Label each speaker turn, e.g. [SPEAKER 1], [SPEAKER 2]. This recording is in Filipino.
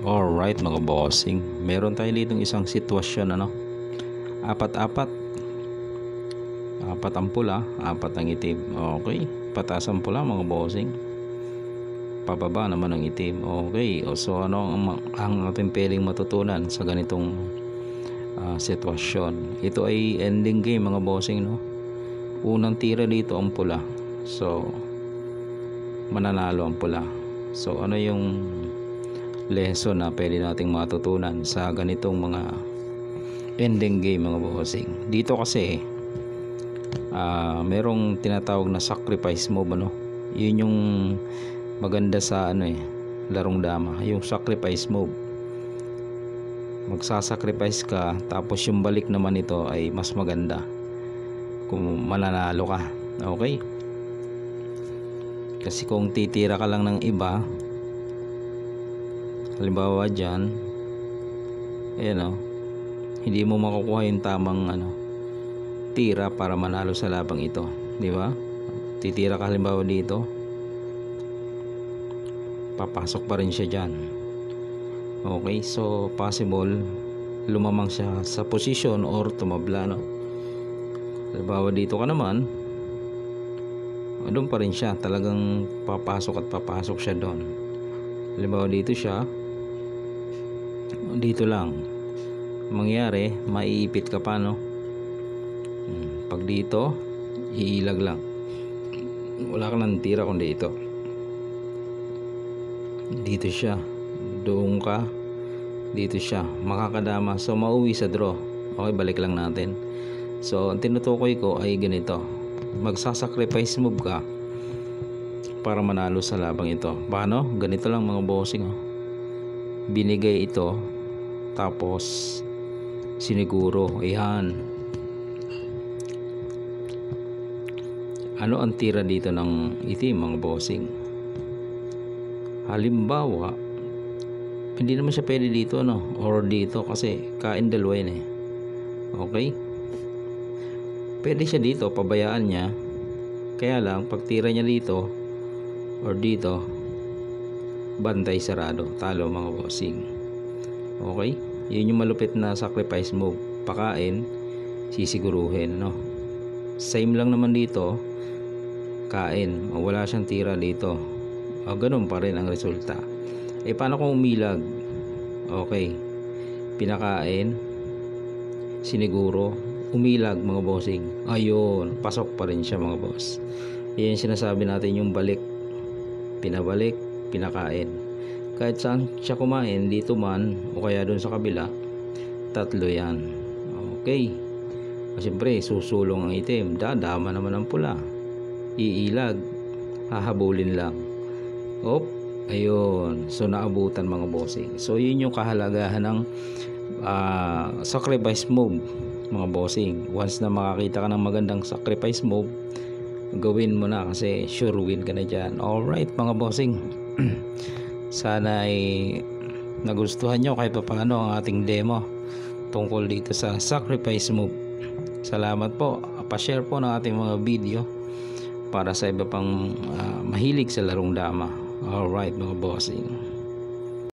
[SPEAKER 1] Alright mga bossing, meron tayo dito isang sitwasyon apat-apat, apat ang pula, apat ang itim. Okay, pataas ang pula mga bossing, pababa naman ang itim. Okay, so ano ang ating pwedeng matutunan sa ganitong sitwasyon? Ito ay ending game mga bossing, no? Unang tira dito ang pula, so mananalo ang pula. So ano yung lesson na pwede nating matutunan sa ganitong mga ending game mga bossing? Dito kasi merong tinatawag na sacrifice move, yun yung maganda sa larong dama, yung sacrifice move. Magsasacrifice ka, tapos yung balik naman ito ay mas maganda kung mananalo ka. Okay, kasi kung titira ka lang ng iba, halimbawa dyan, hindi mo makukuha yung tamang tira para manalo sa labang ito, di ba? Titira ka halimbawa dito, papasok pa rin siya dyan. Okay, so possible lumamang siya sa posisyon or tumabla, halimbawa dito ka naman, doon pa rin siya, talagang papasok at papasok siya doon. Halimbawa dito siya, dito lang mangyari, maiipit ka pa, pag dito iilag lang, wala ka nang tira kundi ito. Dito siya, doon ka, dito siya, makakadama, so mauwi sa draw. Okay, balik lang natin. So ang tinutukoy ko ay ganito, magsasacrifice move ka para manalo sa labang ito. Paano? Ganito lang mga bossing, binigay ito, tapos siniguro. Ayan, ano ang tira dito ng itim mga bossing? Halimbawa, hindi naman siya pwede dito, or dito, kasi kain dalawa yun. Okay, pwede siya dito, pabayaan niya. Kaya lang pag tira niya dito or dito, bantay sarado, talo mga bossing. Okay, yun yung malupit na sacrifice move, pakain, sisiguruhin, same lang naman dito, kain, wala siyang tira dito, ganun pa rin ang resulta. Paano kung umilag? Okay, pinakain, siniguro, umilag mga bossing, ayun, pasok pa rin siya mga boss. Yan sinasabi natin, yung balik, pinabalik, pinakain. Kahit saan siya kumain, dito man o kaya doon sa kabila, tatlo yan. Okay, siyempre susulong ang itim, dadama naman ang pula, iilag, hahabulin lang. Ayun, so naabutan mga bossing. So yun yung kahalagahan ng sacrifice move mga bossing. Once na makakita ka ng magandang sacrifice move, gawin mo na, kasi sure win ka na dyan. Alright mga bossing, sana ay nagustuhan nyo kahit paano ang ating demo tungkol dito sa sacrifice move. Salamat po, pa-share po ng ating mga video para sa iba pang mahilig sa larong dama. Alright mga bossing.